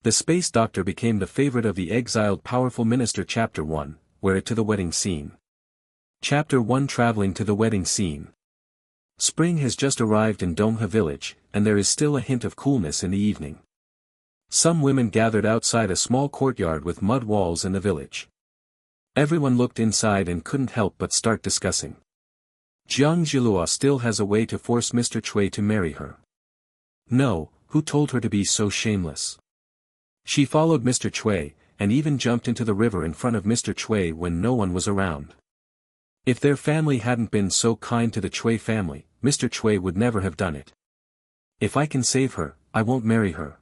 The space doctor became the favorite of the exiled powerful minister. Chapter 1, Wear It to the Wedding Scene. Chapter 1, Traveling to the Wedding Scene. Spring has just arrived in Dongha village, and there is still a hint of coolness in the evening. Some women gathered outside a small courtyard with mud walls in the village. Everyone looked inside and couldn't help but start discussing. Jiang Jilua still has a way to force Mr. Cui to marry her. No, who told her to be so shameless? She followed Mr. Cui, and even jumped into the river in front of Mr. Cui when no one was around. If their family hadn't been so kind to the Cui family, Mr. Cui would never have done it. If I can save her, I won't marry her.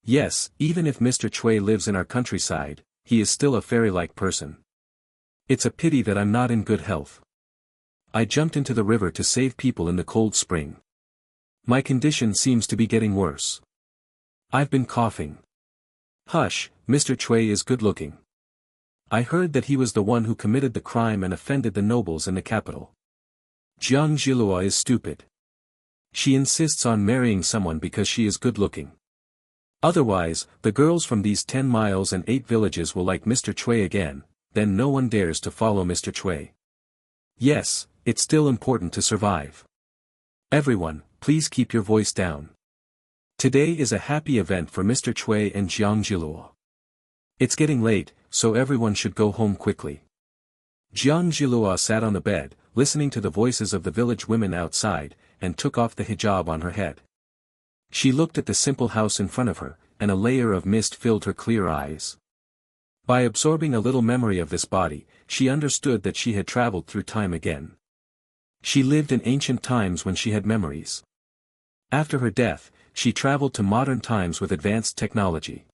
Yes, even if Mr. Cui lives in our countryside, he is still a fairy-like person. It's a pity that I'm not in good health. I jumped into the river to save people in the cold spring. My condition seems to be getting worse. I've been coughing. Hush, Mr. Cui is good-looking. I heard that he was the one who committed the crime and offended the nobles in the capital. Jiang Jilua is stupid. She insists on marrying someone because she is good-looking. Otherwise, the girls from these 10 miles and 8 villages will like Mr. Cui again, then no one dares to follow Mr. Cui. Yes, it's still important to survive. Everyone, please keep your voice down. Today is a happy event for Mr. Cui and Jiang Jilua. It's getting late, so everyone should go home quickly. Jiang Jilua sat on the bed, listening to the voices of the village women outside, and took off the hijab on her head. She looked at the simple house in front of her, and a layer of mist filled her clear eyes. By absorbing a little memory of this body, she understood that she had traveled through time again. She lived in ancient times when she had memories. After her death, she traveled to modern times with advanced technology.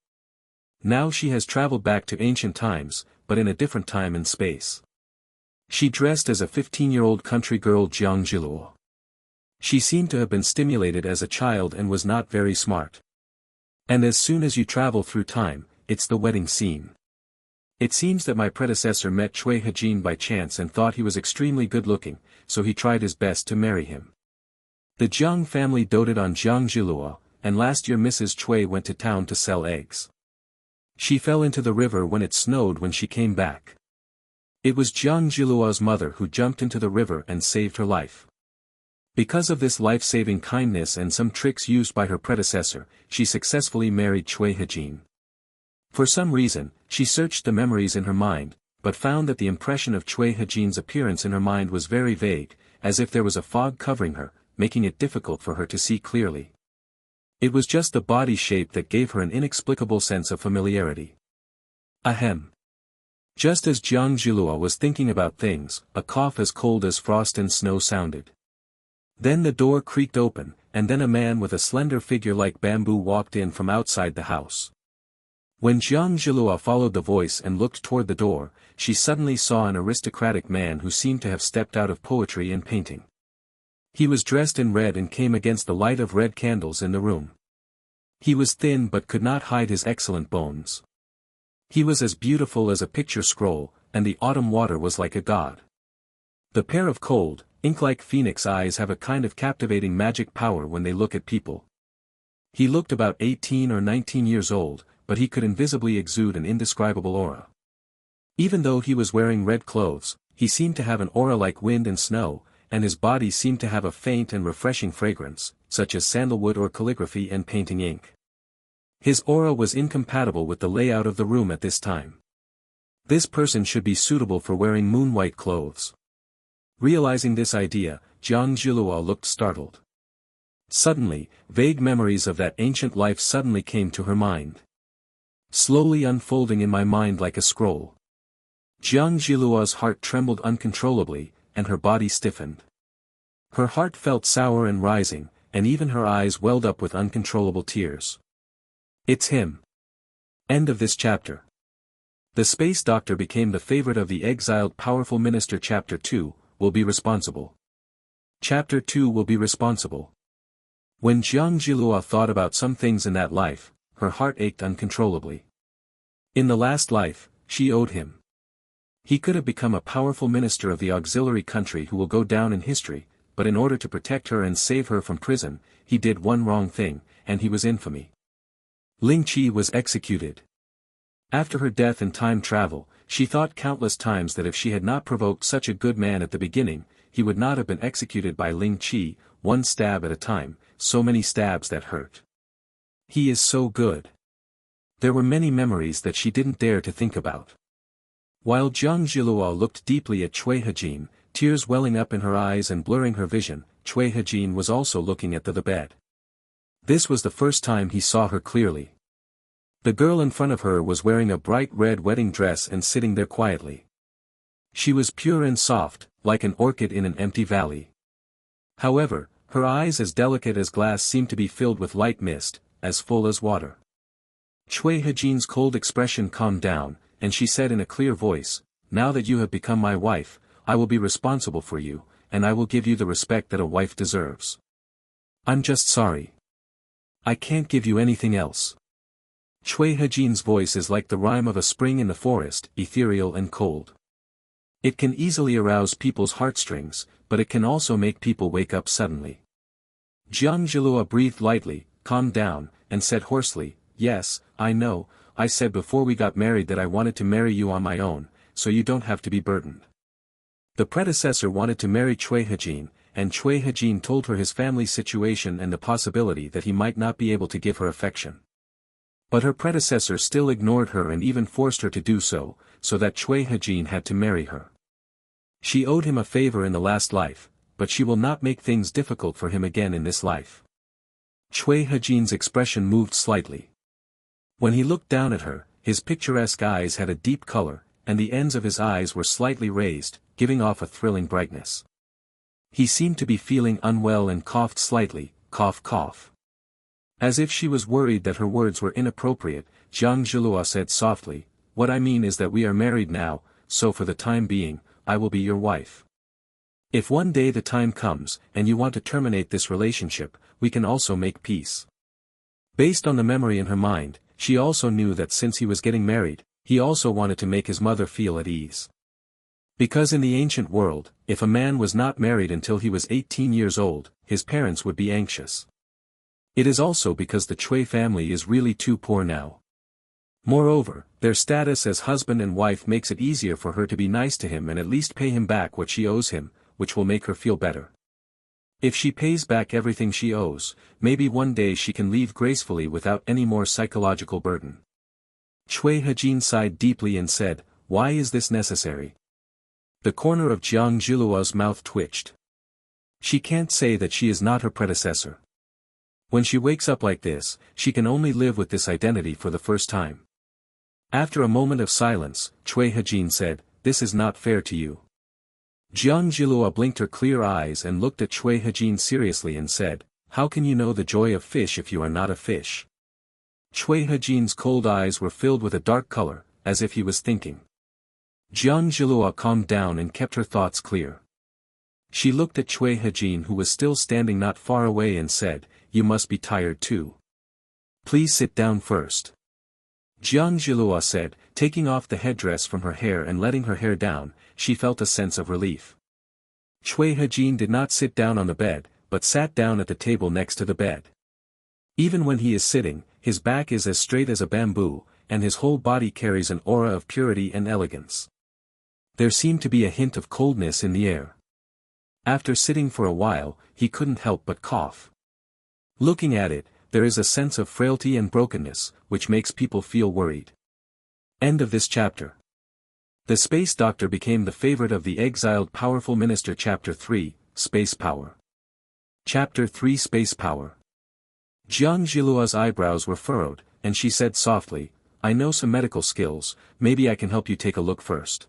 Now she has traveled back to ancient times, but in a different time and space. She dressed as a 15-year-old country girl Jiang Jilua. She seemed to have been stimulated as a child and was not very smart. And as soon as you travel through time, it's the wedding scene. It seems that my predecessor met Cui Hejin by chance and thought he was extremely good-looking, so he tried his best to marry him. The Jiang family doted on Jiang Jilua, and last year Mrs. Cui went to town to sell eggs. She fell into the river when it snowed when she came back. It was Jiang Jilua's mother who jumped into the river and saved her life. Because of this life-saving kindness and some tricks used by her predecessor, she successfully married Cui Hejin. For some reason, she searched the memories in her mind, but found that the impression of Cui Hejin's appearance in her mind was very vague, as if there was a fog covering her, making it difficult for her to see clearly. It was just the body shape that gave her an inexplicable sense of familiarity. Ahem. Just as Jiang Jilua was thinking about things, a cough as cold as frost and snow sounded. Then the door creaked open, and then a man with a slender figure like bamboo walked in from outside the house. When Jiang Jilua followed the voice and looked toward the door, she suddenly saw an aristocratic man who seemed to have stepped out of poetry and painting. He was dressed in red and came against the light of red candles in the room. He was thin but could not hide his excellent bones. He was as beautiful as a picture scroll, and the autumn water was like a god. The pair of cold, ink-like phoenix eyes have a kind of captivating magic power when they look at people. He looked about 18 or 19 years old, but he could invisibly exude an indescribable aura. Even though he was wearing red clothes, he seemed to have an aura like wind and snow, and his body seemed to have a faint and refreshing fragrance, such as sandalwood or calligraphy and painting ink. His aura was incompatible with the layout of the room at this time. This person should be suitable for wearing moon-white clothes. Realizing this idea, Jiang Jilua looked startled. Suddenly, vague memories of that ancient life suddenly came to her mind. Slowly unfolding in my mind like a scroll. Jiang Jilua's heart trembled uncontrollably, and her body stiffened. Her heart felt sour and rising, and even her eyes welled up with uncontrollable tears. It's him. End of this chapter. The space doctor became the favorite of the exiled powerful minister. Chapter 2, will be responsible. Chapter 2 will be responsible. When Jiang Jilua thought about some things in that life, her heart ached uncontrollably. In the last life, she owed him. He could have become a powerful minister of the auxiliary country who will go down in history, but in order to protect her and save her from prison, he did one wrong thing, and he was infamy. Ling Qi was executed. After her death in time travel, she thought countless times that if she had not provoked such a good man at the beginning, he would not have been executed by Ling Qi, one stab at a time, so many stabs that hurt. He is so good. There were many memories that she didn't dare to think about. While Jiang Zhilua looked deeply at Cui Hejin, tears welling up in her eyes and blurring her vision, Cui Hejin was also looking at the bed. This was the first time he saw her clearly. The girl in front of her was wearing a bright red wedding dress and sitting there quietly. She was pure and soft, like an orchid in an empty valley. However, her eyes as delicate as glass seemed to be filled with light mist, as full as water. Cui Hejin's cold expression calmed down, and she said in a clear voice, "Now that you have become my wife, I will be responsible for you, and I will give you the respect that a wife deserves. I'm just sorry. I can't give you anything else." Cui Hejin's voice is like the rhyme of a spring in the forest, ethereal and cold. It can easily arouse people's heartstrings, but it can also make people wake up suddenly. Jiang Zhilua breathed lightly, calmed down, and said hoarsely, "Yes, I know, I said before we got married that I wanted to marry you on my own, so you don't have to be burdened." The predecessor wanted to marry Cui Hejin, and Cui Hejin told her his family's situation and the possibility that he might not be able to give her affection. But her predecessor still ignored her and even forced her to do so that Cui Hejin had to marry her. She owed him a favor in the last life, but she will not make things difficult for him again in this life. Cui Hejin's expression moved slightly. When he looked down at her, his picturesque eyes had a deep color, and the ends of his eyes were slightly raised, giving off a thrilling brightness. He seemed to be feeling unwell and coughed slightly, cough cough. As if she was worried that her words were inappropriate, Jiang Zhilua said softly, "What I mean is that we are married now, so for the time being, I will be your wife. If one day the time comes, and you want to terminate this relationship, we can also make peace." Based on the memory in her mind, she also knew that since he was getting married, he also wanted to make his mother feel at ease. Because in the ancient world, if a man was not married until he was 18 years old, his parents would be anxious. It is also because the Cui family is really too poor now. Moreover, their status as husband and wife makes it easier for her to be nice to him and at least pay him back what she owes him, which will make her feel better. If she pays back everything she owes, maybe one day she can leave gracefully without any more psychological burden. Cui Hejin sighed deeply and said, "Why is this necessary?" The corner of Jiang Zhilua's mouth twitched. She can't say that she is not her predecessor. When she wakes up like this, she can only live with this identity for the first time. After a moment of silence, Cui Hejin said, "This is not fair to you." Jiang Zhilua blinked her clear eyes and looked at Cui Hejin seriously and said, "How can you know the joy of fish if you are not a fish?" Cui Hejin's cold eyes were filled with a dark color, as if he was thinking. Jiang Zhilua calmed down and kept her thoughts clear. She looked at Cui Hejin who was still standing not far away and said, "You must be tired too. Please sit down first." Jiang Zhilua said, taking off the headdress from her hair and letting her hair down, she felt a sense of relief. Cui Hejin did not sit down on the bed, but sat down at the table next to the bed. Even when he is sitting, his back is as straight as a bamboo, and his whole body carries an aura of purity and elegance. There seemed to be a hint of coldness in the air. After sitting for a while, he couldn't help but cough. Looking at it, there is a sense of frailty and brokenness, which makes people feel worried. End of this chapter. The Space Doctor became the favorite of the exiled powerful minister. Chapter 3, Space Power. Chapter 3, Space Power. Jiang Zhilua's eyebrows were furrowed, and she said softly, "I know some medical skills, maybe I can help you take a look first."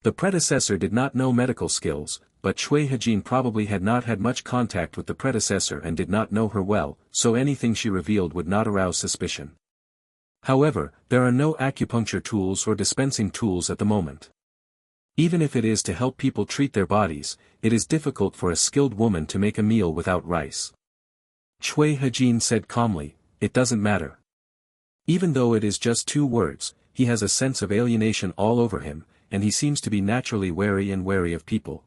The predecessor did not know medical skills, but Cui Hejin probably had not had much contact with the predecessor and did not know her well, so anything she revealed would not arouse suspicion. However, there are no acupuncture tools or dispensing tools at the moment. Even if it is to help people treat their bodies, it is difficult for a skilled woman to make a meal without rice. Cui Hejin said calmly, "It doesn't matter." Even though it is just 2 words, he has a sense of alienation all over him, and he seems to be naturally wary of people.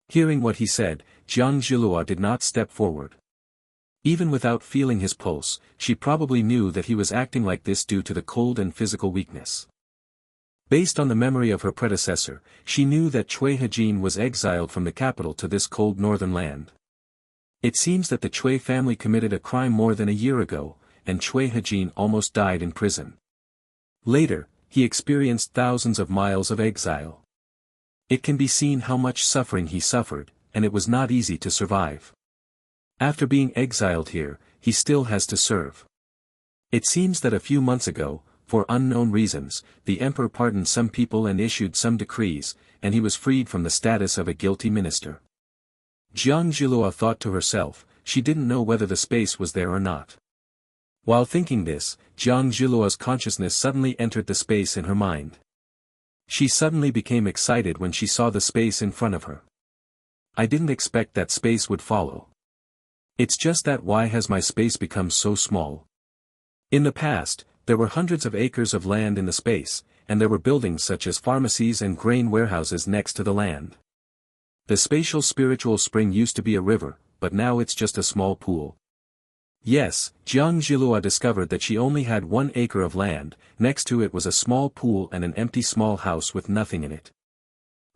Hearing what he said, Jiang Zhilua did not step forward. Even without feeling his pulse, she probably knew that he was acting like this due to the cold and physical weakness. Based on the memory of her predecessor, she knew that Chui Hejin was exiled from the capital to this cold northern land. It seems that the Chui family committed a crime more than a year ago, and Chui Hejin almost died in prison. Later, he experienced thousands of miles of exile. It can be seen how much suffering he suffered, and it was not easy to survive. After being exiled here, he still has to serve. It seems that a few months ago, for unknown reasons, the emperor pardoned some people and issued some decrees, and he was freed from the status of a guilty minister. Jiang Zhilua thought to herself, she didn't know whether the space was there or not. While thinking this, Jiang Zhilua's consciousness suddenly entered the space in her mind. She suddenly became excited when she saw the space in front of her. I didn't expect that space would follow. It's just that why has my space become so small? In the past, there were hundreds of acres of land in the space, and there were buildings such as pharmacies and grain warehouses next to the land. The spatial spiritual spring used to be a river, but now it's just a small pool. Yes, Jiang Zhilua discovered that she only had 1 acre of land, next to it was a small pool and an empty small house with nothing in it.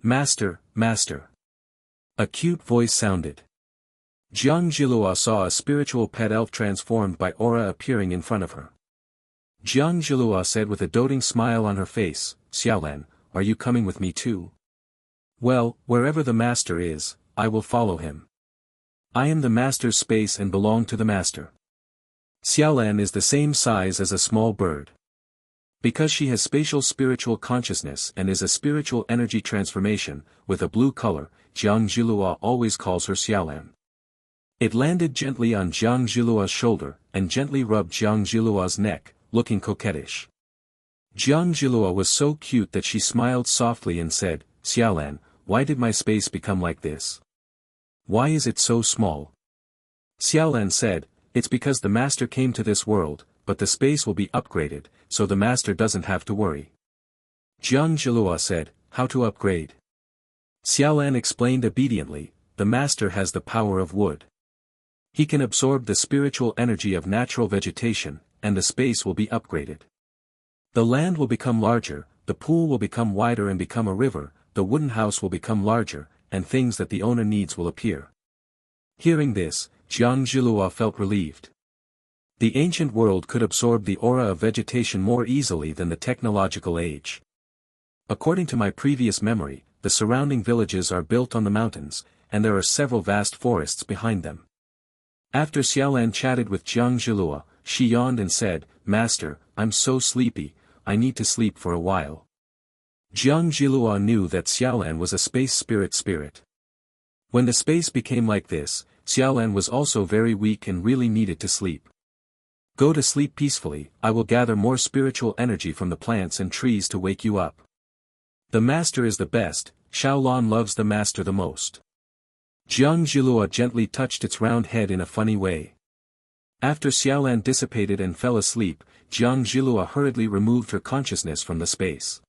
Master, Master. A cute voice sounded. Jiang Zhilua saw a spiritual pet elf transformed by aura appearing in front of her. Jiang Zhilua said with a doting smile on her face, Xiaolan, are you coming with me too? Well, wherever the master is, I will follow him. I am the master's space and belong to the master. Xiaolan is the same size as a small bird. Because she has spatial spiritual consciousness and is a spiritual energy transformation, with a blue color, Jiang Zhilua always calls her Xiaolan. It landed gently on Jiang Zhilua's shoulder, and gently rubbed Jiang Zhilua's neck, looking coquettish. Jiang Zhilua was so cute that she smiled softly and said, Xiaolan, why did my space become like this? Why is it so small? Xiaolan said, it's because the master came to this world, but the space will be upgraded, so the master doesn't have to worry. Jiang Zhilua said, how to upgrade? Xiaolan explained obediently, the master has the power of wood. He can absorb the spiritual energy of natural vegetation, and the space will be upgraded. The land will become larger, the pool will become wider and become a river, the wooden house will become larger, and things that the owner needs will appear. Hearing this, Jiang Zhilua felt relieved. The ancient world could absorb the aura of vegetation more easily than the technological age. According to my previous memory, the surrounding villages are built on the mountains, and there are several vast forests behind them. After Xiaolan chatted with Jiang Zhilua, she yawned and said, Master, I'm so sleepy, I need to sleep for a while. Jiang Zhilua knew that Xiaolan was a space spirit. When the space became like this, Xiaolan was also very weak and really needed to sleep. Go to sleep peacefully, I will gather more spiritual energy from the plants and trees to wake you up. The master is the best, Xiaolan loves the master the most. Jiang Zhilua gently touched its round head in a funny way. After Xiaolan dissipated and fell asleep, Jiang Zhilua hurriedly removed her consciousness from the space.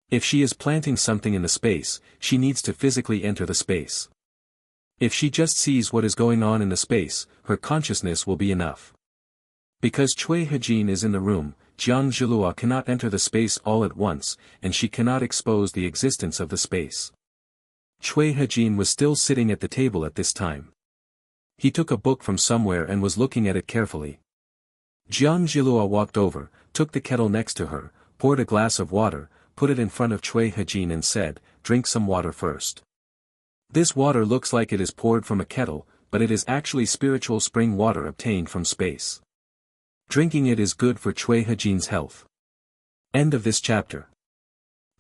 If she is planting something in the space, she needs to physically enter the space. If she just sees what is going on in the space, her consciousness will be enough. Because Chui Hejin is in the room, Jiang Zhilua cannot enter the space all at once, and she cannot expose the existence of the space. Chui Hejin was still sitting at the table at this time. He took a book from somewhere and was looking at it carefully. Jiang Zhilua walked over, took the kettle next to her, poured a glass of water, put it in front of Chui Hejin and said, drink some water first. This water looks like it is poured from a kettle, but it is actually spiritual spring water obtained from space. Drinking it is good for Chui Hejin's health. End of this chapter.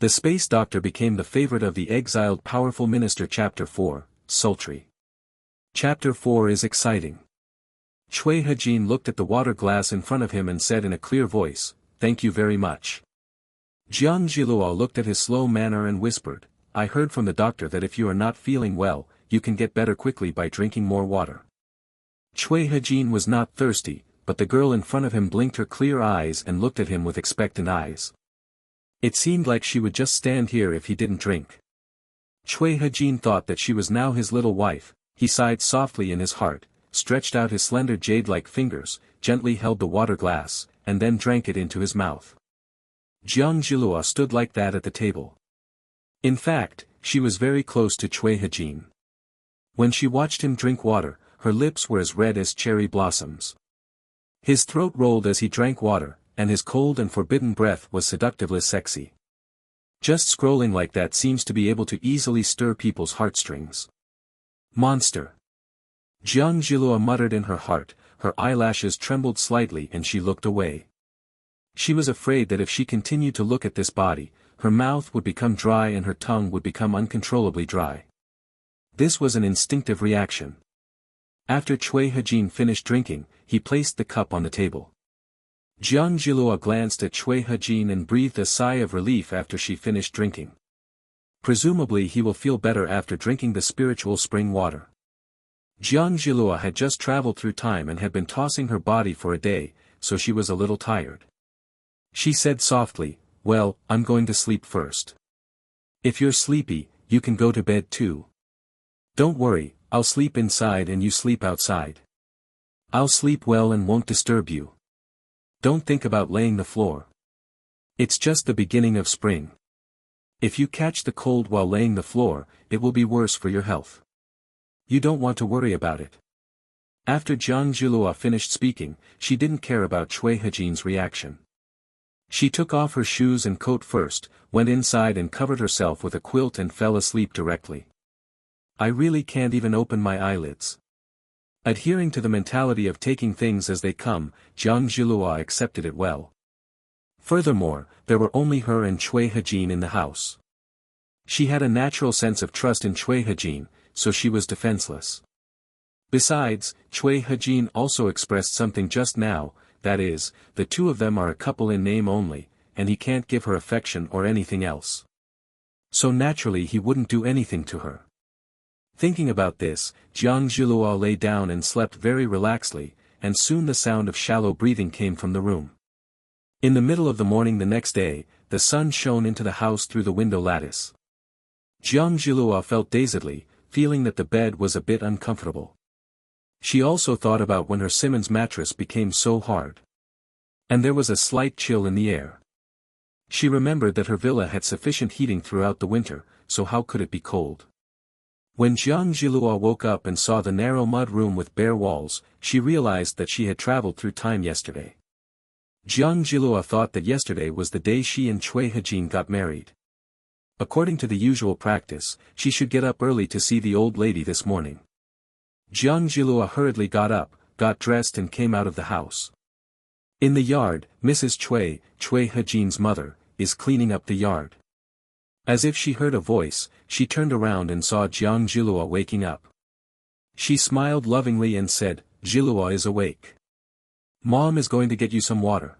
The space doctor became the favorite of the exiled powerful minister. Chapter 4, Sultry. Chapter 4 is exciting. Chui Hejin looked at the water glass in front of him and said in a clear voice, thank you very much. Jiang Zhilua looked at his slow manner and whispered, I heard from the doctor that if you are not feeling well, you can get better quickly by drinking more water. Chui Hejin was not thirsty, but the girl in front of him blinked her clear eyes and looked at him with expectant eyes. It seemed like she would just stand here if he didn't drink. Chui Hejin thought that she was now his little wife, he sighed softly in his heart, stretched out his slender jade-like fingers, gently held the water glass, and then drank it into his mouth. Jiang Zhilua stood like that at the table. In fact, she was very close to Cui Hejin. When she watched him drink water, her lips were as red as cherry blossoms. His throat rolled as he drank water, and his cold and forbidden breath was seductively sexy. Just scrolling like that seems to be able to easily stir people's heartstrings. Monster. Jiang Zhilua muttered in her heart, her eyelashes trembled slightly and she looked away. She was afraid that if she continued to look at this body, her mouth would become dry and her tongue would become uncontrollably dry. This was an instinctive reaction. After Cui Hejin finished drinking, he placed the cup on the table. Jiang Zhilua glanced at Cui Hejin and breathed a sigh of relief after she finished drinking. Presumably he will feel better after drinking the spiritual spring water. Jiang Zhilua had just traveled through time and had been tossing her body for a day, so she was a little tired. She said softly, "Well, I'm going to sleep first. If you're sleepy, you can go to bed too. Don't worry, I'll sleep inside and you sleep outside. I'll sleep well and won't disturb you. Don't think about laying the floor. It's just the beginning of spring. If you catch the cold while laying the floor, it will be worse for your health. You don't want to worry about it." After Jiang Zhilua finished speaking, she didn't care about Cui Hejin's reaction. She took off her shoes and coat first, went inside and covered herself with a quilt and fell asleep directly. "I really can't even open my eyelids." Adhering to the mentality of taking things as they come, Jiang Zhilua accepted it well. Furthermore, there were only her and Cui Hejin in the house. She had a natural sense of trust in Cui Hejin, so she was defenseless. Besides, Cui Hejin also expressed something just now, that is, the two of them are a couple in name only, and he can't give her affection or anything else. So naturally he wouldn't do anything to her. Thinking about this, Jiang Zhilua lay down and slept very relaxedly, and soon the sound of shallow breathing came from the room. In the middle of the morning the next day, the sun shone into the house through the window lattice. Jiang Zhilua felt dazedly, feeling that the bed was a bit uncomfortable. She also thought about when her Simmons mattress became so hard. And there was a slight chill in the air. She remembered that her villa had sufficient heating throughout the winter, so how could it be cold? When Jiang Zhilua woke up and saw the narrow mud room with bare walls, she realized that she had traveled through time yesterday. Jiang Zhilua thought that yesterday was the day she and Cui Hejin got married. According to the usual practice, she should get up early to see the old lady this morning. Jiang Zhilua hurriedly got up, got dressed and came out of the house. In the yard, Mrs. Cui Hejin's mother, is cleaning up the yard. As if she heard a voice, she turned around and saw Jiang Zhilua waking up. She smiled lovingly and said, "Zhilua is awake. Mom is going to get you some water.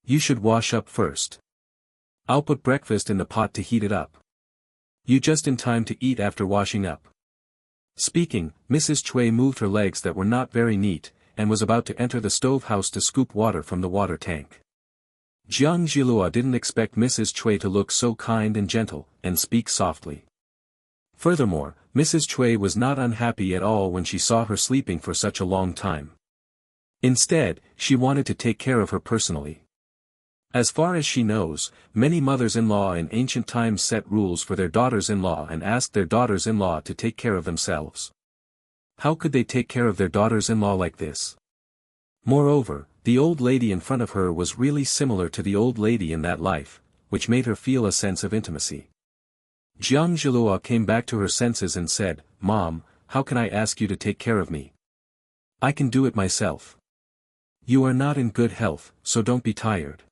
You should wash up first. I'll put breakfast in the pot to heat it up. You just in time to eat after washing up." Speaking, Mrs. Cui moved her legs that were not very neat, and was about to enter the stove house to scoop water from the water tank. Jiang Zhilua didn't expect Mrs. Cui to look so kind and gentle, and speak softly. Furthermore, Mrs. Cui was not unhappy at all when she saw her sleeping for such a long time. Instead, she wanted to take care of her personally. As far as she knows, many mothers-in-law in ancient times set rules for their daughters-in-law and asked their daughters-in-law to take care of themselves. How could they take care of their daughters-in-law like this? Moreover, the old lady in front of her was really similar to the old lady in that life, which made her feel a sense of intimacy. Jiang Zhilua came back to her senses and said, "Mom, how can I ask you to take care of me? I can do it myself. You are not in good health, so don't be tired."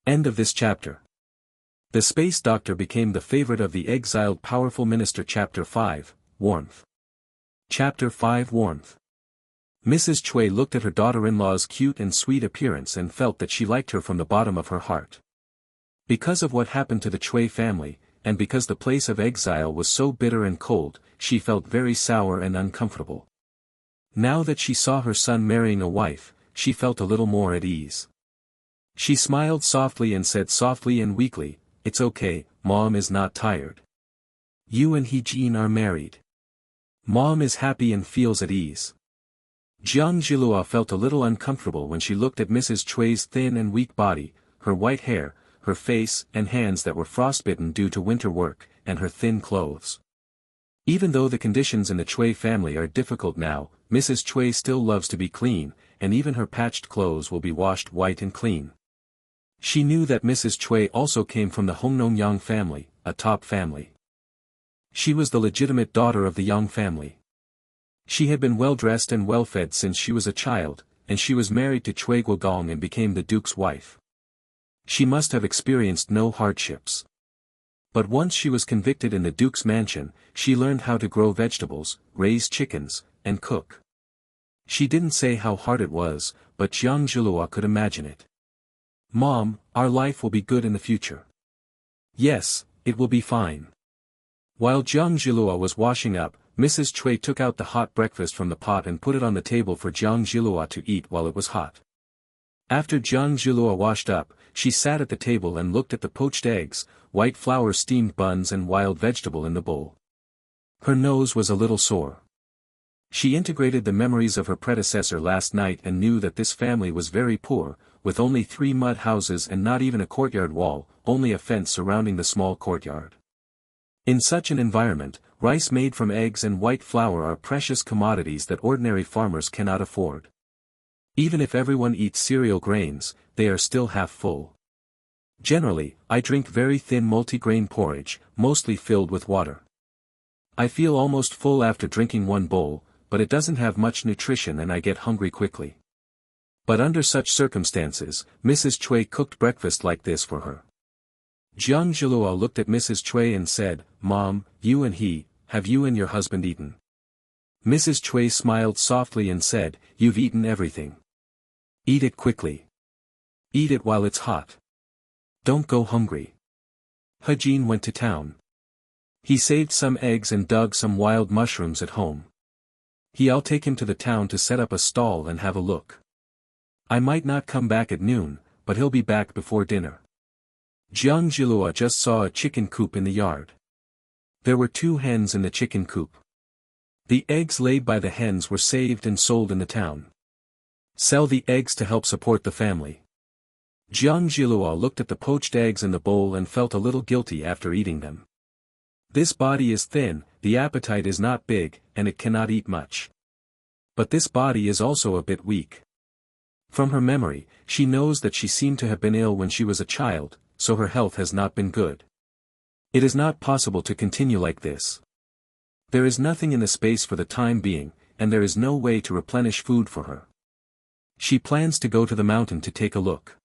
End of this chapter. The Space Doctor became the favorite of the exiled powerful minister. Chapter 5, Warmth. Chapter 5, Warmth. Mrs. Cui looked at her daughter-in-law's cute and sweet appearance and felt that she liked her from the bottom of her heart. Because of what happened to the Cui family, and because the place of exile was so bitter and cold, she felt very sour and uncomfortable. Now that she saw her son marrying a wife, she felt a little more at ease. She smiled softly and said softly and weakly, "It's okay, Mom is not tired. You and Hejin are married. Mom is happy and feels at ease." Jiang Jilua felt a little uncomfortable when she looked at Mrs. Chui's thin and weak body, her white hair, her face and hands that were frostbitten due to winter work, and her thin clothes. Even though the conditions in the Chui family are difficult now, Mrs. Chui still loves to be clean, and even her patched clothes will be washed white and clean. She knew that Mrs. Chui also came from the Hongnong Yang family, a top family. She was the legitimate daughter of the Yang family. She had been well-dressed and well-fed since she was a child, and she was married to Chui Guogong and became the duke's wife. She must have experienced no hardships. But once she was convicted in the duke's mansion, she learned how to grow vegetables, raise chickens, and cook. She didn't say how hard it was, but Jiang Jilua could imagine it. "Mom, our life will be good in the future." "Yes, it will be fine." While Jiang Jilua was washing up, Mrs. Chui took out the hot breakfast from the pot and put it on the table for Jiang Jilua to eat while it was hot. After Jiang Jilua washed up, she sat at the table and looked at the poached eggs, white flour steamed buns and wild vegetable in the bowl. Her nose was a little sore. She integrated the memories of her predecessor last night and knew that this family was very poor, with only 3 mud houses and not even a courtyard wall, only a fence surrounding the small courtyard. In such an environment, rice made from eggs and white flour are precious commodities that ordinary farmers cannot afford. Even if everyone eats cereal grains, they are still half full. Generally, I drink very thin multigrain porridge, mostly filled with water. I feel almost full after drinking one bowl, but it doesn't have much nutrition and I get hungry quickly. But under such circumstances, Mrs. Chui cooked breakfast like this for her. Jiang Jilua looked at Mrs. Chui and said, "Mom, have you and your husband eaten?" Mrs. Chui smiled softly and said, "You've eaten everything. Eat it quickly. Eat it while it's hot. Don't go hungry." Hajin went to town. He saved some eggs and dug some wild mushrooms at home. I'll take him to the town to set up a stall and have a look. I might not come back at noon, but he'll be back before dinner. Jiang Jilua just saw a chicken coop in the yard. There were 2 hens in the chicken coop. The eggs laid by the hens were saved and sold in the town. Sell the eggs to help support the family. Jiang Jilua looked at the poached eggs in the bowl and felt a little guilty after eating them. This body is thin, the appetite is not big, and it cannot eat much. But this body is also a bit weak. From her memory, she knows that she seemed to have been ill when she was a child, so her health has not been good. It is not possible to continue like this. There is nothing in the space for the time being, and there is no way to replenish food for her. She plans to go to the mountain to take a look.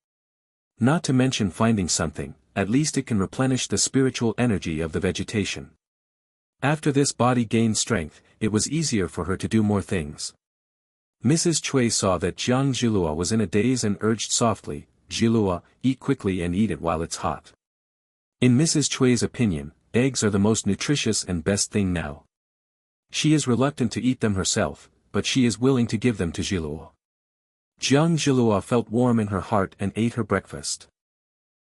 Not to mention finding something, at least it can replenish the spiritual energy of the vegetation. After this body gained strength, it was easier for her to do more things. Mrs. Chui saw that Jiang Jilua was in a daze and urged softly, "Jilua, eat quickly and eat it while it's hot." In Mrs. Chui's opinion, eggs are the most nutritious and best thing now. She is reluctant to eat them herself, but she is willing to give them to Jilua. Jiang Jilua felt warm in her heart and ate her breakfast.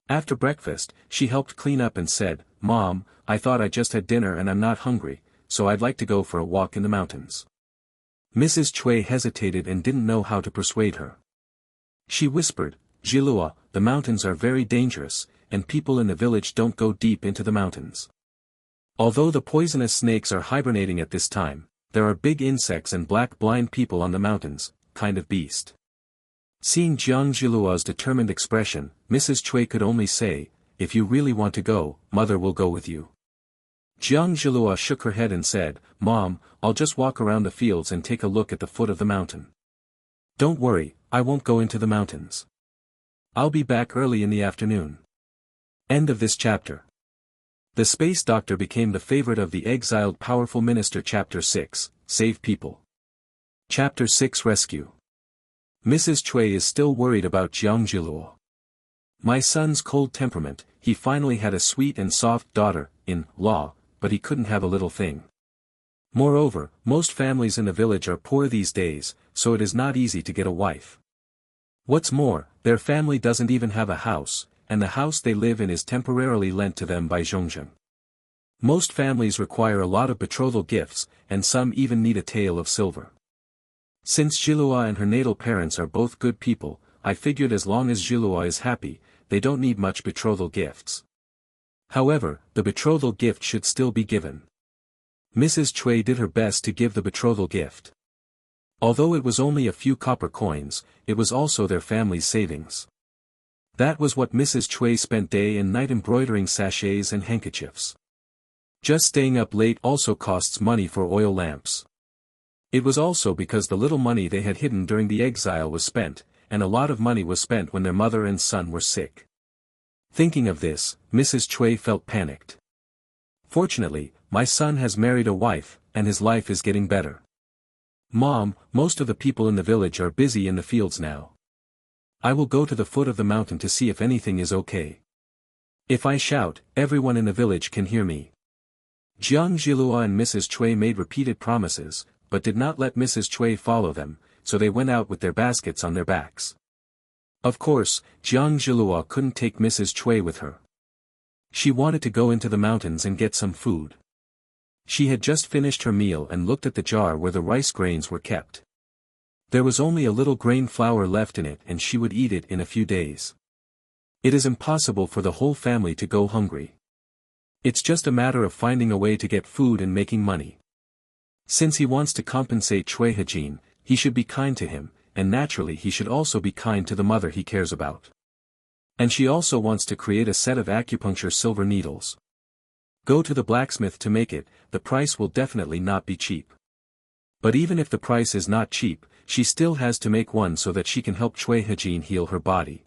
After breakfast, she helped clean up and said, "Mom, I thought I just had dinner and I'm not hungry, so I'd like to go for a walk in the mountains." Mrs. Chui hesitated and didn't know how to persuade her. She whispered, "Jilua, the mountains are very dangerous, and people in the village don't go deep into the mountains. Although the poisonous snakes are hibernating at this time, there are big insects and black blind people on the mountains, kind of beast." Seeing Jiang Jilua's determined expression, Mrs. Chui could only say, "If you really want to go, Mother will go with you." Jiang Jilua shook her head and said, "Mom, I'll just walk around the fields and take a look at the foot of the mountain. Don't worry, I won't go into the mountains. I'll be back early in the afternoon." End of this chapter. The space doctor became the favorite of the exiled powerful minister. Chapter 6, Save People. Chapter 6, Rescue. Mrs. Chui is still worried about Jiang Jilua. My son's cold temperament, he finally had a sweet and soft daughter-in-law, but he couldn't have a little thing. Moreover, most families in the village are poor these days, so it is not easy to get a wife. What's more, their family doesn't even have a house, and the house they live in is temporarily lent to them by Zhongzheng. Most families require a lot of betrothal gifts, and some even need a tael of silver. Since Jilua and her natal parents are both good people, I figured as long as Jilua is happy, they don't need much betrothal gifts. However, the betrothal gift should still be given. Mrs. Chui did her best to give the betrothal gift. Although it was only a few copper coins, it was also their family's savings. That was what Mrs. Chui spent day and night embroidering sachets and handkerchiefs. Just staying up late also costs money for oil lamps. It was also because the little money they had hidden during the exile was spent, and a lot of money was spent when their mother and son were sick. Thinking of this, Mrs. Chui felt panicked. Fortunately, my son has married a wife, and his life is getting better. Mom, most of the people in the village are busy in the fields now. I will go to the foot of the mountain to see if anything is okay. If I shout, everyone in the village can hear me. Jiang Jilua and Mrs. Chui made repeated promises, but did not let Mrs. Chui follow them, so they went out with their baskets on their backs. Of course, Jiang Jilua couldn't take Mrs. Chui with her. She wanted to go into the mountains and get some food. She had just finished her meal and looked at the jar where the rice grains were kept. There was only a little grain flour left in it and she would eat it in a few days. It is impossible for the whole family to go hungry. It's just a matter of finding a way to get food and making money. Since he wants to compensate Chui Hejin, he should be kind to him, and naturally he should also be kind to the mother he cares about. And she also wants to create a set of acupuncture silver needles. Go to the blacksmith to make it, the price will definitely not be cheap. But even if the price is not cheap, she still has to make one so that she can help Chui Hejin heal her body.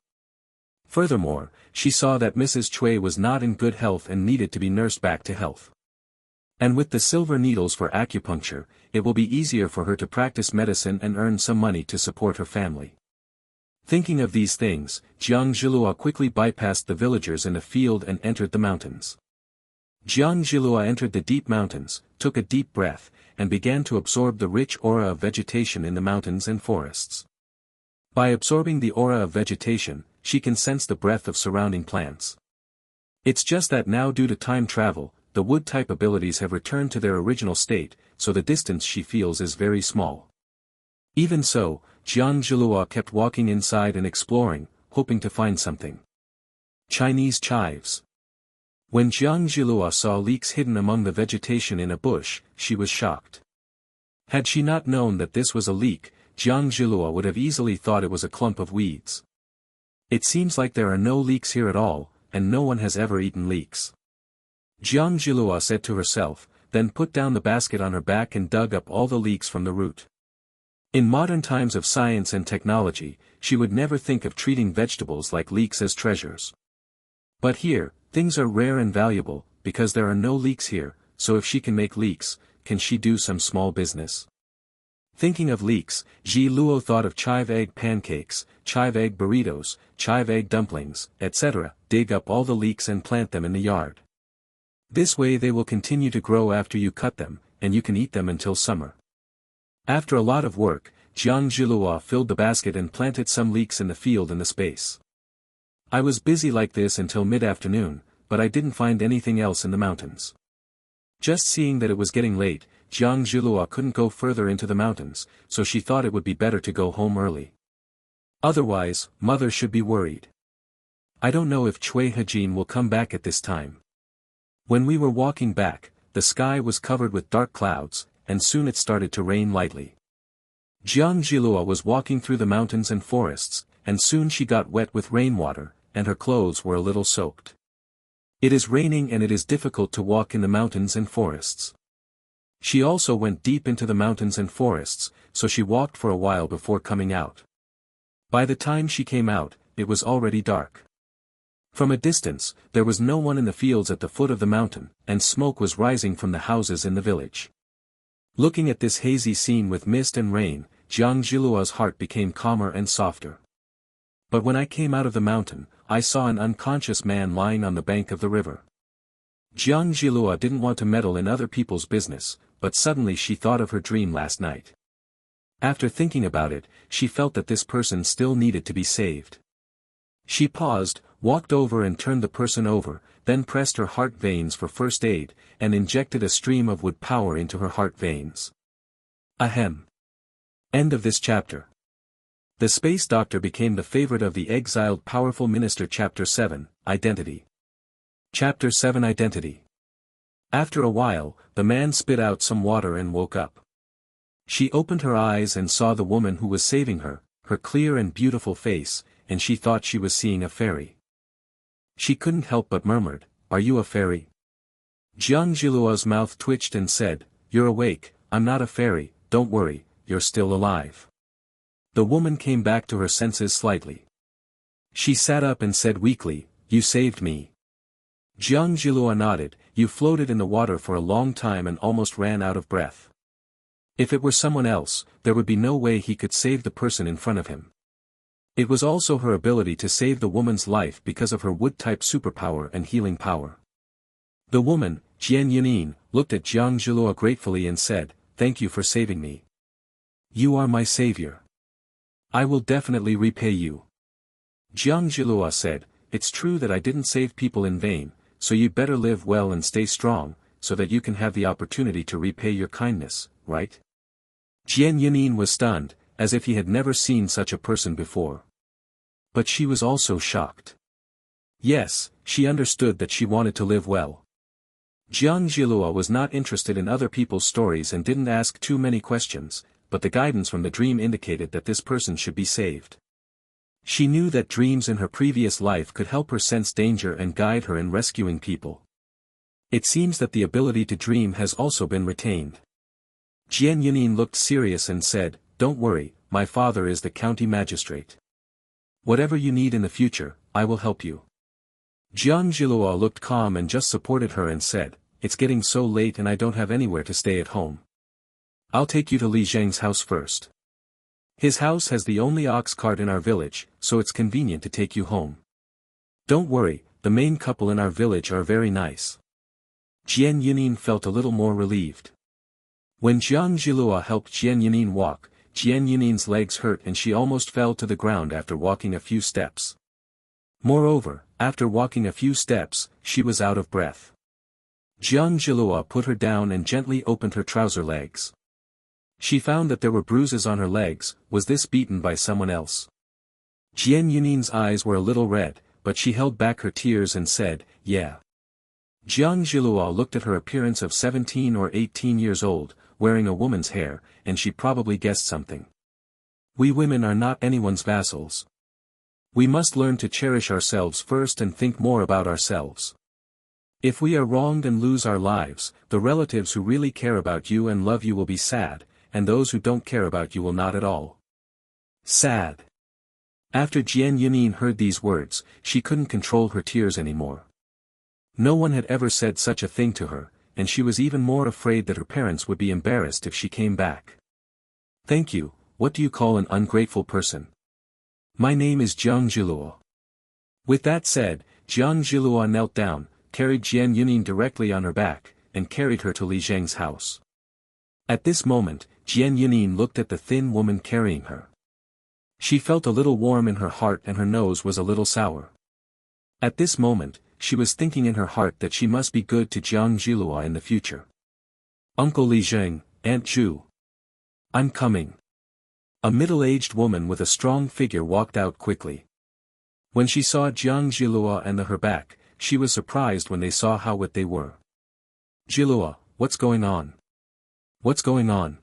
Furthermore, she saw that Mrs. Chui was not in good health and needed to be nursed back to health. And with the silver needles for acupuncture, it will be easier for her to practice medicine and earn some money to support her family. Thinking of these things, Jiang Jilua quickly bypassed the villagers in the field and entered the mountains. Jiang Jilua entered the deep mountains, took a deep breath, and began to absorb the rich aura of vegetation in the mountains and forests. By absorbing the aura of vegetation, she can sense the breath of surrounding plants. It's just that now due to time travel, the wood-type abilities have returned to their original state, so the distance she feels is very small. Even so, Jiang Jilua kept walking inside and exploring, hoping to find something. Chinese chives. When Jiang Jilua saw leeks hidden among the vegetation in a bush, she was shocked. Had she not known that this was a leek, Jiang Jilua would have easily thought it was a clump of weeds. It seems like there are no leeks here at all, and no one has ever eaten leeks. Jiang Jilua said to herself, then put down the basket on her back and dug up all the leeks from the root. In modern times of science and technology, she would never think of treating vegetables like leeks as treasures. But here, things are rare and valuable, because there are no leeks here, so if she can make leeks, can she do some small business? Thinking of leeks, Ji Luo thought of chive egg pancakes, chive egg burritos, chive egg dumplings, etc. Dig up all the leeks and plant them in the yard. This way they will continue to grow after you cut them, and you can eat them until summer. After a lot of work, Jiang Jilua filled the basket and planted some leeks in the field in the space. I was busy like this until mid-afternoon, but I didn't find anything else in the mountains. Just seeing that it was getting late, Jiang Jilua couldn't go further into the mountains, so she thought it would be better to go home early. Otherwise, mother should be worried. I don't know if Chui Hejin will come back at this time. When we were walking back, the sky was covered with dark clouds, and soon it started to rain lightly. Jiang Jilua was walking through the mountains and forests, and soon she got wet with rainwater, and her clothes were a little soaked. It is raining and it is difficult to walk in the mountains and forests. She also went deep into the mountains and forests, so she walked for a while before coming out. By the time she came out, it was already dark. From a distance, there was no one in the fields at the foot of the mountain, and smoke was rising from the houses in the village. Looking at this hazy scene with mist and rain, Jiang Jilua's heart became calmer and softer. But when I came out of the mountain, I saw an unconscious man lying on the bank of the river. Jiang Jilua didn't want to meddle in other people's business, but suddenly she thought of her dream last night. After thinking about it, she felt that this person still needed to be saved. She paused, walked over and turned the person over, then pressed her heart veins for first aid, and injected a stream of wood power into her heart veins. Ahem. End of this chapter. The space doctor became the favorite of the exiled powerful minister. Chapter 7, Identity. Chapter 7 Identity. After a while, the man spit out some water and woke up. She opened her eyes and saw the woman who was saving her, her clear and beautiful face, and she thought she was seeing a fairy. She couldn't help but murmured, "Are you a fairy?" Jiang Jiluo's mouth twitched and said, "You're awake, I'm not a fairy, don't worry, you're still alive." The woman came back to her senses slightly. She sat up and said weakly, "You saved me." Jiang Jilua nodded. "You floated in the water for a long time and almost ran out of breath. If it were someone else, there would be no way he could save the person in front of him." It was also her ability to save the woman's life because of her wood-type superpower and healing power. The woman, Jian Yunin, looked at Jiang Jilua gratefully and said, "Thank you for saving me. You are my savior. I will definitely repay you." Jiang Jilua said, "It's true that I didn't save people in vain, so you'd better live well and stay strong, so that you can have the opportunity to repay your kindness, right?" Jian Yunin was stunned, as if he had never seen such a person before. But she was also shocked. Yes, she understood that she wanted to live well. Jiang Jilua was not interested in other people's stories and didn't ask too many questions, but the guidance from the dream indicated that this person should be saved. She knew that dreams in her previous life could help her sense danger and guide her in rescuing people. It seems that the ability to dream has also been retained. Jian Yunin looked serious and said, "Don't worry, my father is the county magistrate. Whatever you need in the future, I will help you." Jiang Jilua looked calm and just supported her and said, "It's getting so late and I don't have anywhere to stay at home. I'll take you to Li Zheng's house first. His house has the only ox cart in our village, so it's convenient to take you home. Don't worry, the main couple in our village are very nice." Jian Yunin felt a little more relieved. When Jiang Jilua helped Jian Yunin walk, Jian Yunin's legs hurt and she almost fell to the ground after walking a few steps. Moreover, after walking a few steps, she was out of breath. Jiang Jilua put her down and gently opened her trouser legs. She found that there were bruises on her legs. Was this beaten by someone else? Jian Yunin's eyes were a little red, but she held back her tears and said, "Yeah." Jiang Jilua looked at her appearance of 17 or 18 years old, wearing a woman's hair, and she probably guessed something. We women are not anyone's vassals. We must learn to cherish ourselves first and think more about ourselves. If we are wronged and lose our lives, the relatives who really care about you and love you will be sad, and those who don't care about you will not at all. Sad. After Jian Yunin heard these words, she couldn't control her tears anymore. No one had ever said such a thing to her, and she was even more afraid that her parents would be embarrassed if she came back. "Thank you, what do you call an ungrateful person? My name is Jiang Jilua." With that said, Jiang Jilua knelt down, carried Jian Yunin directly on her back, and carried her to Li Zheng's house. At this moment, Jian Yunin looked at the thin woman carrying her. She felt a little warm in her heart and her nose was a little sour. At this moment, she was thinking in her heart that she must be good to Jiang Jilua in the future. "Uncle Li Zheng, Aunt Zhu. I'm coming." A middle-aged woman with a strong figure walked out quickly. When she saw Jiang Jilua and her back, she was surprised when they saw how wet they were. "Jilua, what's going on? What's going on?"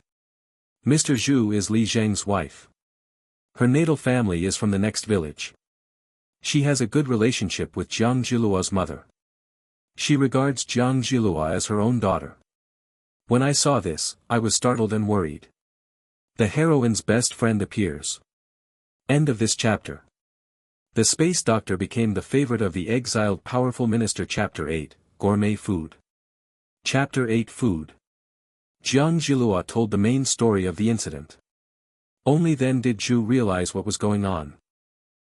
"Mr. Zhu is Li Zheng's wife. Her natal family is from the next village. She has a good relationship with Jiang Jilua's mother. She regards Jiang Jilua as her own daughter." When I saw this, I was startled and worried. The heroine's best friend appears. End of this chapter. The space doctor became the favorite of the exiled powerful minister. Chapter 8, Gourmet Food. Chapter 8 Food. Jiang Jilua told the main story of the incident. Only then did Zhu realize what was going on.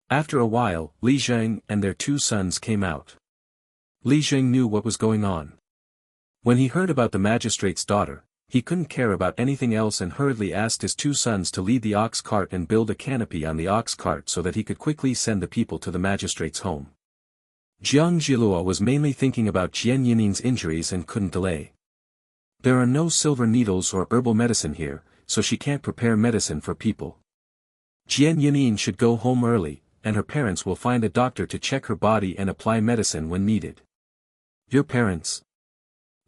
After a while, Li Zheng and their two sons came out. Li Zheng knew what was going on. When he heard about the magistrate's daughter, he couldn't care about anything else and hurriedly asked his two sons to lead the ox cart and build a canopy on the ox cart so that he could quickly send the people to the magistrate's home. Jiang Jilua was mainly thinking about Jian Yunin's injuries and couldn't delay. "There are no silver needles or herbal medicine here, so she can't prepare medicine for people. Jian Yanin should go home early, and her parents will find a doctor to check her body and apply medicine when needed. Your parents?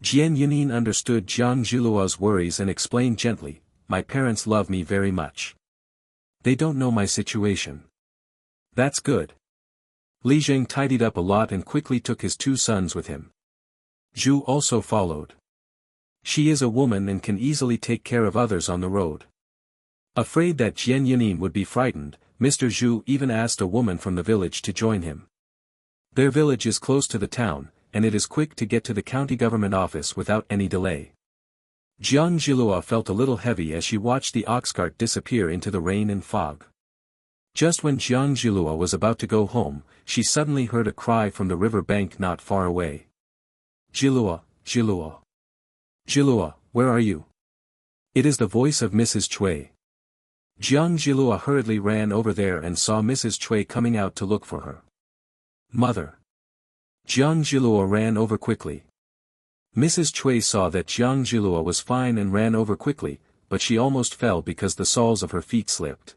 Jian Yanin understood Jiang Zhiluo's worries and explained gently, my parents love me very much. They don't know my situation. That's good. Li Zheng tidied up a lot and quickly took his 2 sons with him. Zhu also followed. She is a woman and can easily take care of others on the road. Afraid that Jian Yanin would be frightened, Mr. Zhu even asked a woman from the village to join him. Their village is close to the town, and it is quick to get to the county government office without any delay. Jiang Zhilua felt a little heavy as she watched the ox cart disappear into the rain and fog. Just when Jiang Zhilua was about to go home, she suddenly heard a cry from the river bank not far away. Zhilua, Zhilua. Zhilua, where are you? It is the voice of Mrs. Cui. Jiang Zhilua hurriedly ran over there and saw Mrs. Cui coming out to look for her. Mother. Jiang Zhilua ran over quickly. Mrs. Cui saw that Jiang Zhilua was fine and ran over quickly, but she almost fell because the soles of her feet slipped.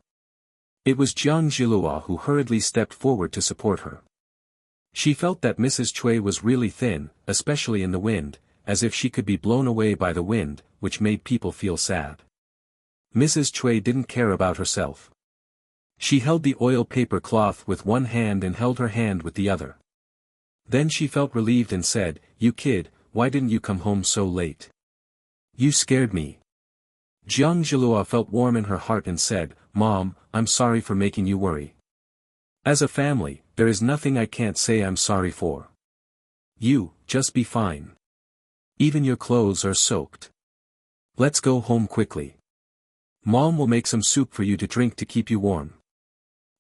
It was Jiang Zhilua who hurriedly stepped forward to support her. She felt that Mrs. Cui was really thin, especially in the wind, as if she could be blown away by the wind, which made people feel sad. Mrs. Cui didn't care about herself. She held the oil paper cloth with one hand and held her hand with the other. Then she felt relieved and said, "You kid, why didn't you come home so late? You scared me." Jiang Zhilua felt warm in her heart and said, "Mom, I'm sorry for making you worry. As a family, there is nothing I can't say I'm sorry for. You, just be fine. Even your clothes are soaked. Let's go home quickly. Mom will make some soup for you to drink to keep you warm."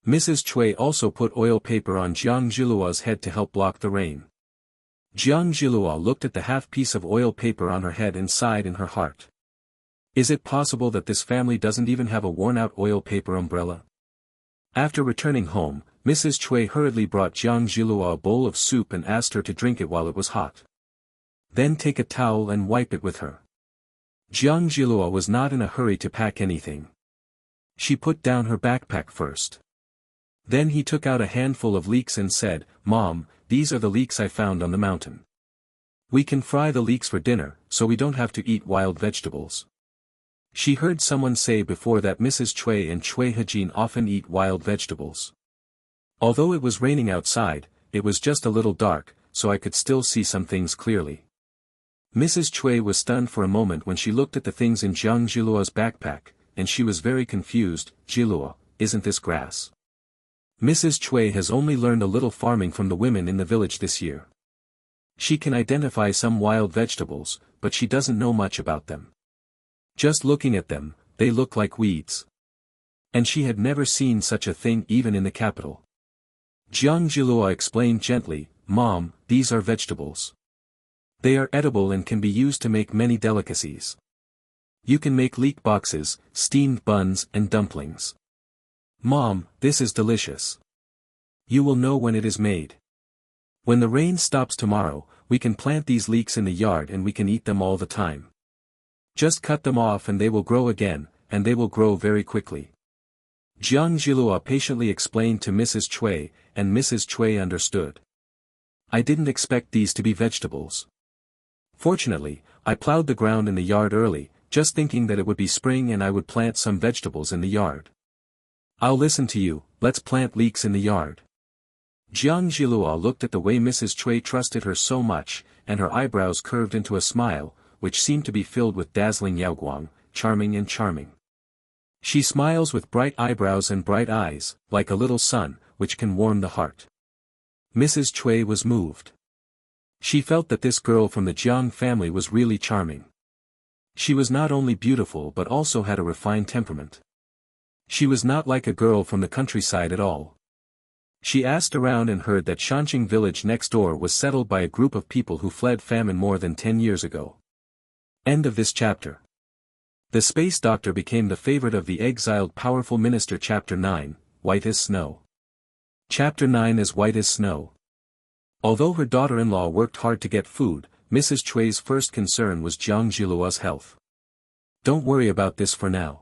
Mrs. Cui also put oil paper on Jiang Zhilua's head to help block the rain. Jiang Zhilua looked at the half piece of oil paper on her head and sighed in her heart. Is it possible that this family doesn't even have a worn-out oil paper umbrella? After returning home, Mrs. Cui hurriedly brought Jiang Zhilua a bowl of soup and asked her to drink it while it was hot. Then take a towel and wipe it with her. Jiang Zhilua was not in a hurry to pack anything. She put down her backpack first. Then he took out a handful of leeks and said, "Mom, these are the leeks I found on the mountain. We can fry the leeks for dinner, so we don't have to eat wild vegetables." She heard someone say before that Mrs. Cui and Cui Hejin often eat wild vegetables. Although it was raining outside, it was just a little dark, so I could still see some things clearly. Mrs. Cui was stunned for a moment when she looked at the things in Jiang Zhilua's backpack, and she was very confused. "Zhilua, isn't this grass?" Mrs. Cui has only learned a little farming from the women in the village this year. She can identify some wild vegetables, but she doesn't know much about them. Just looking at them, they look like weeds. And she had never seen such a thing even in the capital. Jiang Zhilua explained gently, "Mom, these are vegetables. They are edible and can be used to make many delicacies. You can make leek boxes, steamed buns and dumplings. Mom, this is delicious. You will know when it is made. When the rain stops tomorrow, we can plant these leeks in the yard and we can eat them all the time. Just cut them off and they will grow again, and they will grow very quickly." Jiang Zhilua patiently explained to Mrs. Cui, and Mrs. Cui understood. "I didn't expect these to be vegetables. Fortunately, I plowed the ground in the yard early, just thinking that it would be spring and I would plant some vegetables in the yard. I'll listen to you, let's plant leeks in the yard." Jiang Zhilua looked at the way Mrs. Cui trusted her so much, and her eyebrows curved into a smile, which seemed to be filled with dazzling yaoguang, charming and charming. She smiles with bright eyebrows and bright eyes, like a little sun, which can warm the heart. Mrs. Cui was moved. She felt that this girl from the Jiang family was really charming. She was not only beautiful but also had a refined temperament. She was not like a girl from the countryside at all. She asked around and heard that Shanqing village next door was settled by a group of people who fled famine more than 10 years ago. End of this chapter. The Space Doctor became the favorite of the exiled powerful minister. Chapter 9, White as Snow. Chapter 9 is white as snow. Although her daughter-in-law worked hard to get food, Mrs. Cui's first concern was Jiang Zhilua's health. Don't worry about this for now.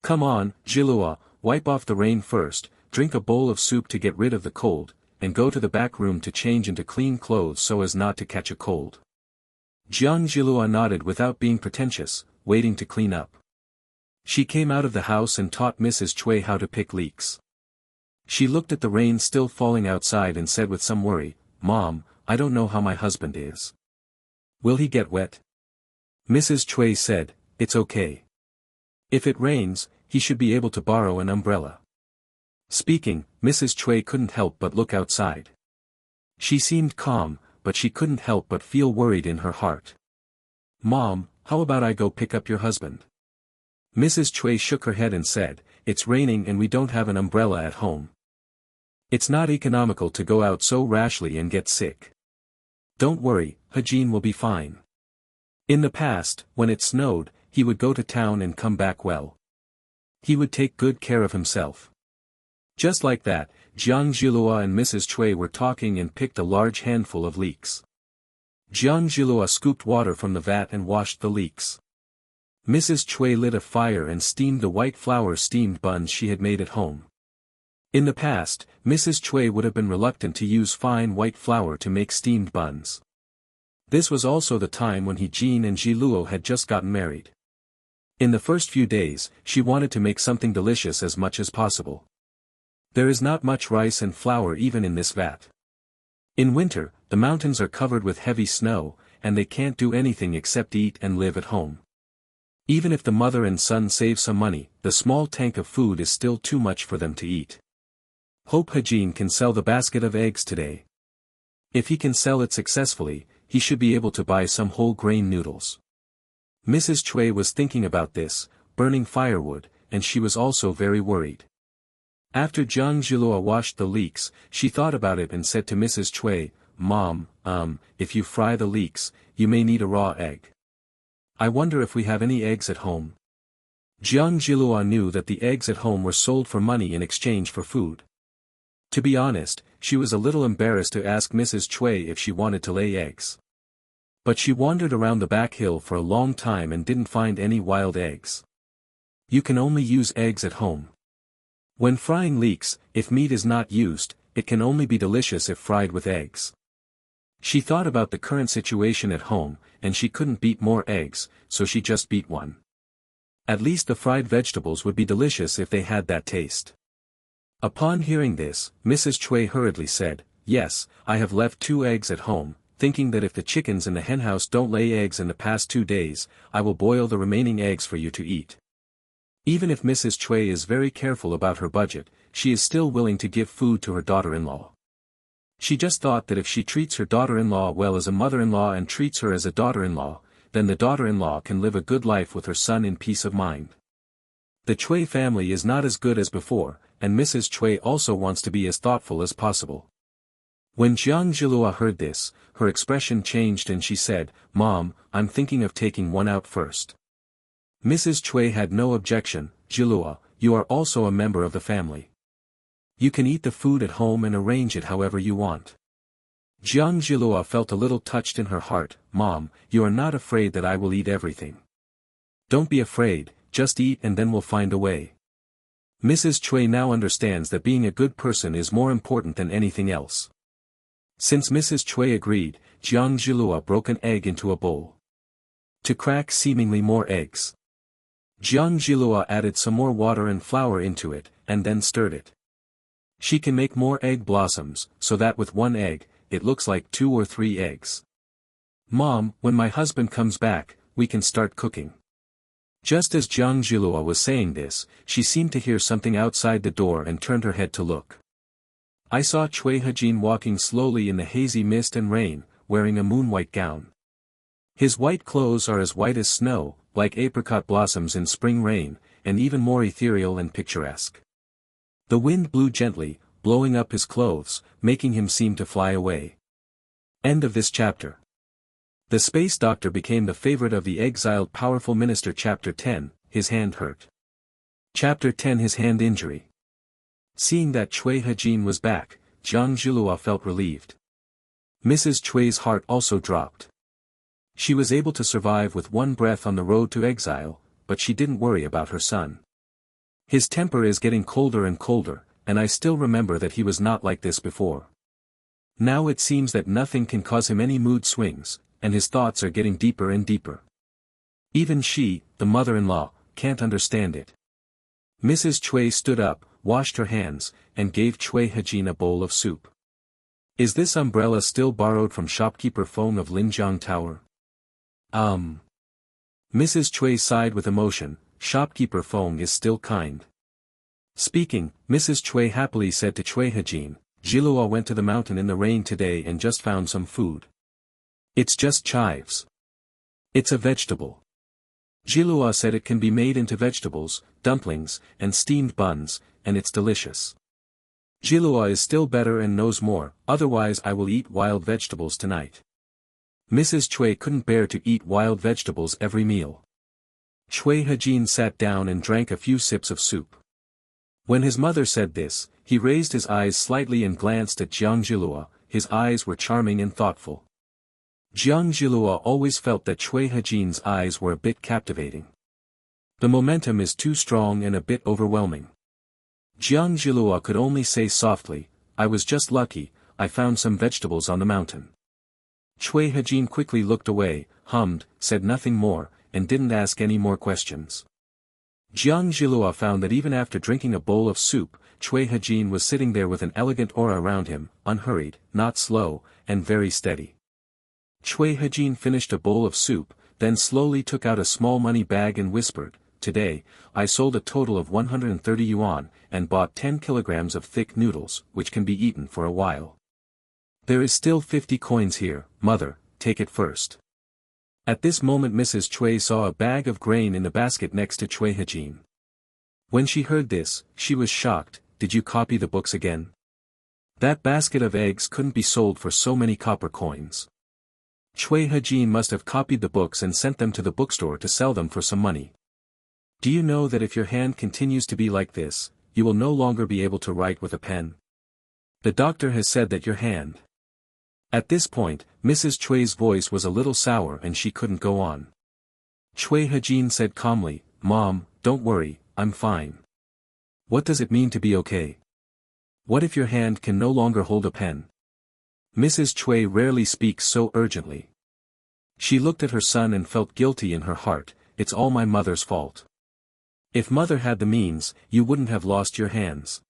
Come on, Jilua, wipe off the rain first, drink a bowl of soup to get rid of the cold, and go to the back room to change into clean clothes so as not to catch a cold. Jiang Jilua nodded without being pretentious, waiting to clean up. She came out of the house and taught Mrs. Cui how to pick leeks. She looked at the rain still falling outside and said with some worry, "Mom, I don't know how my husband is. Will he get wet?" Mrs. Cui said, "It's okay. If it rains, he should be able to borrow an umbrella." Speaking, Mrs. Cui couldn't help but look outside. She seemed calm, but she couldn't help but feel worried in her heart. "Mom, how about I go pick up your husband?" Mrs. Cui shook her head and said, "It's raining and we don't have an umbrella at home. It's not economical to go out so rashly and get sick. Don't worry, Hajin will be fine. In the past, when it snowed, he would go to town and come back well. He would take good care of himself." Just like that, Jiang Jilua and Mrs. Cui were talking and picked a large handful of leeks. Jiang Jilua scooped water from the vat and washed the leeks. Mrs. Cui lit a fire and steamed the white flour steamed buns she had made at home. In the past, Mrs. Cui would have been reluctant to use fine white flour to make steamed buns. This was also the time when Hejin and Jiluo had just gotten married. In the first few days, she wanted to make something delicious as much as possible. There is not much rice and flour even in this vat. In winter, the mountains are covered with heavy snow, and they can't do anything except eat and live at home. Even if the mother and son save some money, the small tank of food is still too much for them to eat. Hope Hajin can sell the basket of eggs today. If he can sell it successfully, he should be able to buy some whole grain noodles. Mrs. Cui was thinking about this, burning firewood, and she was also very worried. After Jiang Jilua washed the leeks, she thought about it and said to Mrs. Cui, "Mom, if you fry the leeks, you may need a raw egg. I wonder if we have any eggs at home." Jiang Jilua knew that the eggs at home were sold for money in exchange for food. To be honest, she was a little embarrassed to ask Mrs. Cui if she wanted to lay eggs. But she wandered around the back hill for a long time and didn't find any wild eggs. You can only use eggs at home. When frying leeks, if meat is not used, it can only be delicious if fried with eggs. She thought about the current situation at home, and she couldn't beat more eggs, so she just beat one. At least the fried vegetables would be delicious if they had that taste. Upon hearing this, Mrs. Cui hurriedly said, "Yes, I have left 2 eggs at home, thinking that if the chickens in the henhouse don't lay eggs in the past 2 days, I will boil the remaining eggs for you to eat." Even if Mrs. Cui is very careful about her budget, she is still willing to give food to her daughter-in-law. She just thought that if she treats her daughter-in-law well as a mother-in-law and treats her as a daughter-in-law, then the daughter-in-law can live a good life with her son in peace of mind. The Cui family is not as good as before, and Mrs. Cui also wants to be as thoughtful as possible. When Jiang Jilua heard this, her expression changed and she said, "Mom, I'm thinking of taking one out first." Mrs. Cui had no objection. "Jilua, you are also a member of the family. You can eat the food at home and arrange it however you want." Jiang Jilua felt a little touched in her heart. "Mom, you are not afraid that I will eat everything. Don't be afraid, just eat and then we'll find a way." Mrs. Cui now understands that being a good person is more important than anything else. Since Mrs. Cui agreed, Jiang Jilua broke an egg into a bowl. To crack seemingly more eggs. Jiang Jilua added some more water and flour into it, and then stirred it. She can make more egg blossoms, so that with 1 egg, it looks like 2 or 3 eggs. "Mom, when my husband comes back, we can start cooking." Just as Jiang Jilua was saying this, she seemed to hear something outside the door and turned her head to look. I saw Cui Hajin walking slowly in the hazy mist and rain, wearing a moon-white gown. His white clothes are as white as snow, like apricot blossoms in spring rain, and even more ethereal and picturesque. The wind blew gently, blowing up his clothes, making him seem to fly away. End of this chapter. The space doctor became the favorite of the exiled powerful minister. Chapter 10, His hand hurt. Chapter 10, His hand injury. Seeing that Cui Hajin was back, Jiang Jilua felt relieved. Mrs. Cui's heart also dropped. She was able to survive with 1 breath on the road to exile, but she didn't worry about her son. His temper is getting colder and colder, and I still remember that he was not like this before. Now it seems that nothing can cause him any mood swings, and his thoughts are getting deeper and deeper. Even she, the mother-in-law, can't understand it. Mrs. Cui stood up, washed her hands, and gave Cui Hajin a bowl of soup. Is this umbrella still borrowed from shopkeeper Feng of Linjiang Tower? Mrs. Cui sighed with emotion. Shopkeeper Feng is still kind. Speaking, Mrs. Cui happily said to Cui Hajin, Jilua went to the mountain in the rain today and just found some food. It's just chives. It's a vegetable. Jilua said it can be made into vegetables, dumplings, and steamed buns, and it's delicious. Jilua is still better and knows more, otherwise I will eat wild vegetables tonight. Mrs. Cui couldn't bear to eat wild vegetables every meal. Cui Hajin sat down and drank a few sips of soup. When his mother said this, he raised his eyes slightly and glanced at Jiang Jilua. His eyes were charming and thoughtful. Jiang Jilua always felt that Cui Hajin's eyes were a bit captivating. The momentum is too strong and a bit overwhelming. Jiang Jilua could only say softly, I was just lucky, I found some vegetables on the mountain. Cui Hajin quickly looked away, hummed, said nothing more, and didn't ask any more questions. Jiang Jilua found that even after drinking a bowl of soup, Cui Hajin was sitting there with an elegant aura around him, unhurried, not slow, and very steady. Cui Hajin finished a bowl of soup, then slowly took out a small money bag and whispered, Today, I sold a total of 130 yuan, and bought 10 kilograms of thick noodles, which can be eaten for a while. There is still 50 coins here, mother, take it first. At this moment Mrs. Cui saw a bag of grain in the basket next to Cui Hajin. When she heard this, she was shocked. Did you copy the books again? That basket of eggs couldn't be sold for so many copper coins. Cui Hajin must have copied the books and sent them to the bookstore to sell them for some money. Do you know that if your hand continues to be like this, you will no longer be able to write with a pen? The doctor has said that your hand. At this point, Mrs. Cui's voice was a little sour and she couldn't go on. Cui Hajin said calmly, Mom, don't worry, I'm fine. What does it mean to be okay? What if your hand can no longer hold a pen? Mrs. Cui rarely speaks so urgently. She looked at her son and felt guilty in her heart. It's all my mother's fault. If mother had the means, you wouldn't have lost your hands.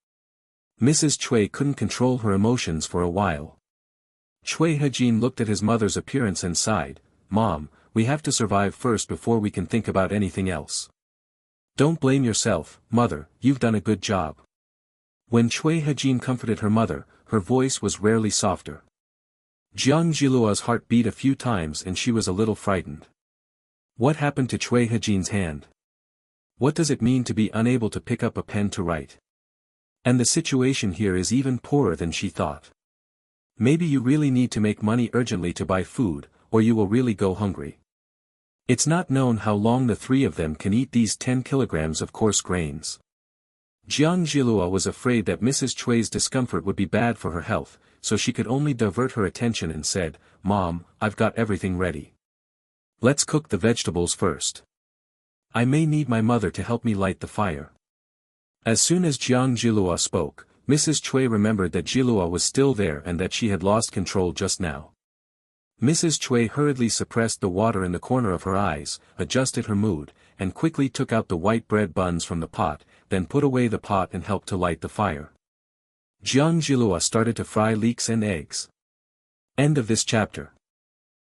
Mrs. Cui couldn't control her emotions for a while. Cui Hajin looked at his mother's appearance and sighed, Mom, we have to survive first before we can think about anything else. Don't blame yourself, mother, you've done a good job. When Cui Hajin comforted her mother, her voice was rarely softer. Jiang Jilua's heart beat a few times and she was a little frightened. What happened to Cui Hajin's hand? What does it mean to be unable to pick up a pen to write? And the situation here is even poorer than she thought. Maybe you really need to make money urgently to buy food, or you will really go hungry. It's not known how long the three of them can eat these 10 kilograms of coarse grains. Jiang Jilua was afraid that Mrs. Cui's discomfort would be bad for her health, so she could only divert her attention and said, Mom, I've got everything ready. Let's cook the vegetables first. I may need my mother to help me light the fire. As soon as Jiang Jilua spoke, Mrs. Cui remembered that Jilua was still there and that she had lost control just now. Mrs. Cui hurriedly suppressed the water in the corner of her eyes, adjusted her mood, and quickly took out the white bread buns from the pot, then put away the pot and helped to light the fire. Jiang Jilua started to fry leeks and eggs. End of this chapter.